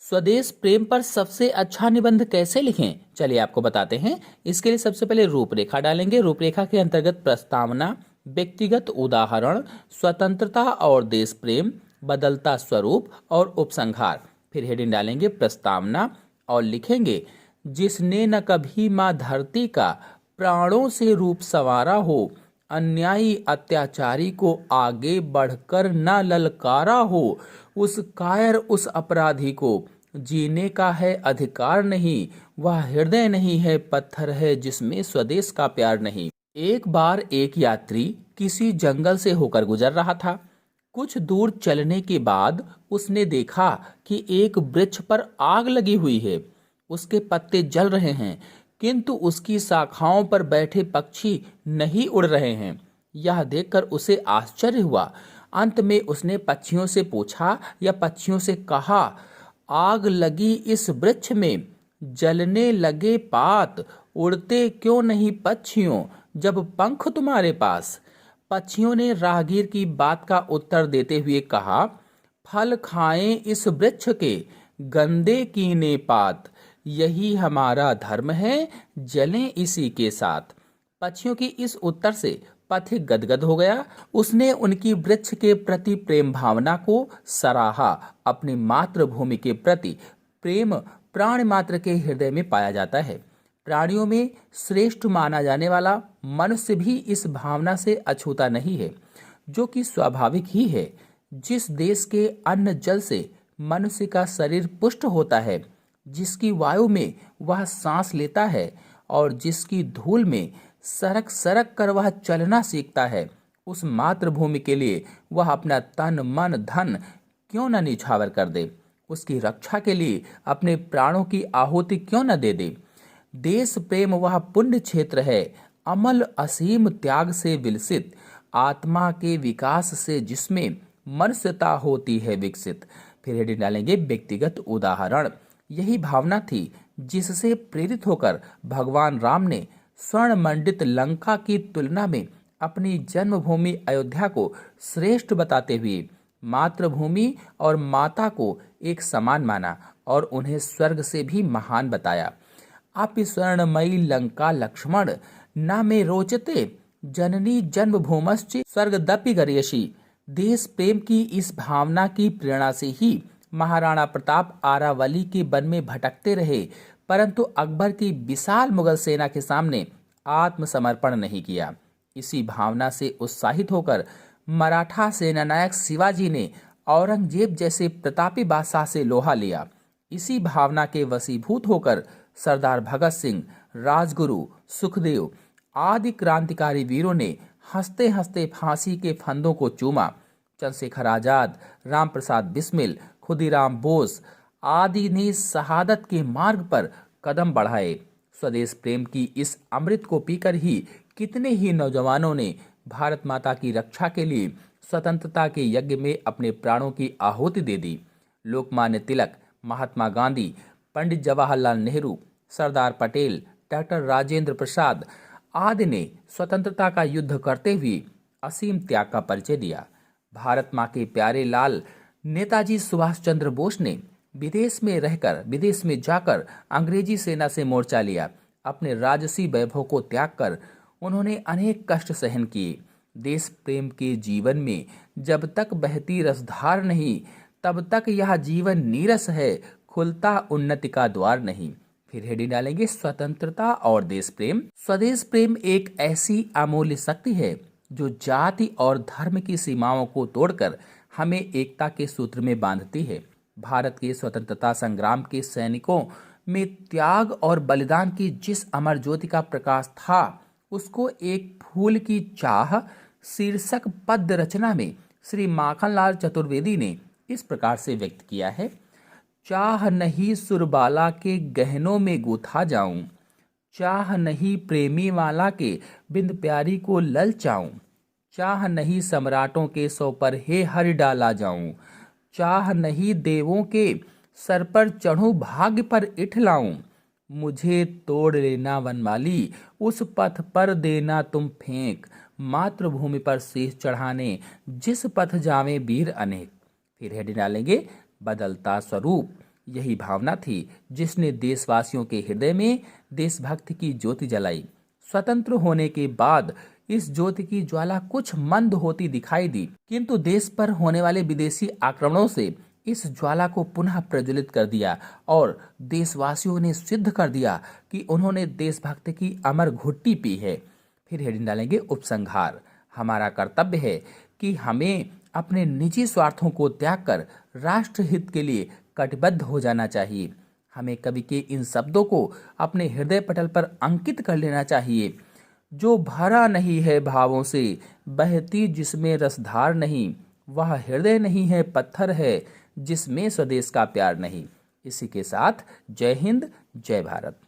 स्वदेश प्रेम पर सबसे अच्छा निबंध कैसे लिखें, चलिए आपको बताते हैं। इसके लिए सबसे पहले रूपरेखा डालेंगे। रूपरेखा के अंतर्गत प्रस्तावना, व्यक्तिगत उदाहरण, स्वतंत्रता और देश प्रेम, बदलता स्वरूप और उपसंहार। फिर हेडिंग डालेंगे प्रस्तावना और लिखेंगे, जिसने न कभी माँ धरती का प्राणों से रूप संवारा हो, अन्यायी अत्याचारी को आगे बढ़कर न ललकारा हो, उस कायर उस अपराधी को जीने का है अधिकार नहीं, वह हृदय नहीं है पत्थर है जिसमें स्वदेश का प्यार नहीं। एक बार एक यात्री किसी जंगल से होकर गुजर रहा था। कुछ दूर चलने के बाद उसने देखा कि एक वृक्ष पर आग लगी हुई है। उसके पत्ते जल रहे हैं, किंतु उसकी शाखाओं पर बैठे पक्षी नहीं उड़ रहे हैं। यह देखकर उसे आश्चर्य हुआ। अंत में उसने पक्षियों से पूछा या पक्षियों से कहा, आग लगी इस वृक्ष में, जलने लगे पात, उड़ते क्यों नहीं पक्षियों जब पंख तुम्हारे पास। पक्षियों ने राहगीर की बात का उत्तर देते हुए कहा, फल खाएं इस वृक्ष के, गंदे कीने पात, यही हमारा धर्म है, जलें इसी के साथ। पक्षियों की इस उत्तर से पथिक गदगद हो गया। उसने उनकी वृक्ष के प्रति प्रेम भावना को सराहा। अपनी मातृभूमि के प्रति प्रेम प्राण मात्र के हृदय में पाया जाता है। प्राणियों में श्रेष्ठ माना जाने वाला मनुष्य भी इस भावना से अछूता नहीं है, जो कि स्वाभाविक ही है। जिस देश के अन्न जल से मनुष्य का शरीर पुष्ट होता है, जिसकी वायु में वह सांस लेता है और जिसकी धूल में सरक सरक कर वह चलना सीखता है, उस मातृभूमि के लिए वह अपना तन मन धन क्यों न निछावर कर दे। उसकी रक्षा के लिए अपने प्राणों की आहुति क्यों न दे दे। देश प्रेम वह पुण्य क्षेत्र है, अमल असीम त्याग से विलसित, आत्मा के विकास से जिसमें मनुष्यता होती है विकसित। फिर हेडिंग डालेंगे व्यक्तिगत उदाहरण। यही भावना थी जिससे प्रेरित होकर भगवान राम ने स्वर्ण मंडित लंका की तुलना में अपनी जन्मभूमि अयोध्या को श्रेष्ठ बताते हुए मातृभूमि और माता को एक समान माना और उन्हें स्वर्ग से भी महान बताया। आप स्वर्णमयी लंका लक्ष्मण न में रोचते, जननी जन्मभूमश्च स्वर्गदपि गरीयसी। देश प्रेम की इस भावना की प्रेरणा से ही महाराणा प्रताप आरावली के वन में भटकते रहे, परंतु अकबर की विशाल मुगल सेना के सामने आत्मसमर्पण नहीं किया। इसी भावना से उत्साहित होकर मराठा सेनानायक शिवाजी ने औरंगजेब जैसे प्रतापी बादशाह से लोहा लिया। इसी भावना के वशीभूत होकर सरदार भगत सिंह, राजगुरु, सुखदेव आदि क्रांतिकारी वीरों ने हंसते हंसते फांसी के फंदों को चूमा। चंद्रशेखर आजाद, राम प्रसाद बिस्मिल, खुदीराम बोस आदि ने शहादत के मार्ग पर कदम बढ़ाए। स्वदेश प्रेम की इस अमृत को पीकर ही कितने ही नौजवानों ने भारत माता की रक्षा के लिए स्वतंत्रता के यज्ञ में अपने प्राणों की आहुति दे दी। लोकमान्य तिलक, महात्मा गांधी, पंडित जवाहरलाल नेहरू, सरदार पटेल, डॉक्टर राजेंद्र प्रसाद आदि ने स्वतंत्रता का युद्ध करते हुए असीम त्याग का परिचय दिया। भारत माँ के प्यारे लाल नेताजी सुभाष चंद्र बोस ने विदेश में जाकर अंग्रेजी सेना से मोर्चा लिया। अपने राजसी वैभव को त्याग कर उन्होंने अनेक कष्ट सहन किए। देश प्रेम के जीवन में जब तक बहती रसधार नहीं, तब तक यह जीवन नीरस है, खुलता उन्नति का द्वार नहीं। फिर हेडिंग डालेंगे स्वतंत्रता और देश प्रेम। स्वदेश प्रेम एक ऐसी अमूल्य शक्ति है जो जाति और धर्म की सीमाओं को तोड़कर हमें एकता के सूत्र में बांधती है। भारत के स्वतंत्रता संग्राम के सैनिकों में त्याग और बलिदान की जिस अमर ज्योति का प्रकाश था, उसको एक फूल की चाह शीर्षक पद्य रचना में श्री माखनलाल चतुर्वेदी ने इस प्रकार से व्यक्त किया है। चाह नहीं सुरबाला के गहनों में गूथा जाऊं, चाह नहीं प्रेमी वाला के बिंद प्यारी को ललचाऊं, चाह नहीं सम्राटों के सौ पर हे हर डाला जाऊं, चाह नहीं देवों के सर पर चढ़ूं भाग्य पर इठलाऊं, मुझे तोड़ लेना वनमाली उस पथ पर देना तुम फेंक, मातृभूमि पर शीश चढ़ाने जिस पथ जावे वीर अनेक। फिर हेडिंग डालेंगे बदलता स्वरूप। यही भावना थी जिसने देशवासियों के हृदय में देशभक्ति की ज्योति जलाई। स्वतंत्र होने के बाद इस ज्योति की ज्वाला कुछ मंद होती दिखाई दी, किंतु देश पर होने वाले विदेशी आक्रमणों से इस ज्वाला को पुनः प्रज्वलित कर दिया और देशवासियों ने सिद्ध कर दिया कि उन्होंने देशभक्ति की अमर घुट्टी पी है। फिर हेडिंग डालेंगे उपसंहार। हमारा कर्तव्य है कि हमें अपने निजी स्वार्थों को त्याग कर राष्ट्र हित के लिए कटिबद्ध हो जाना चाहिए। हमें कवि के इन शब्दों को अपने हृदय पटल पर अंकित कर लेना चाहिए। जो भरा नहीं है भावों से, बहती जिसमें रसधार नहीं, वह हृदय नहीं है पत्थर है जिसमें स्वदेश का प्यार नहीं। इसी के साथ जय हिंद, जय भारत।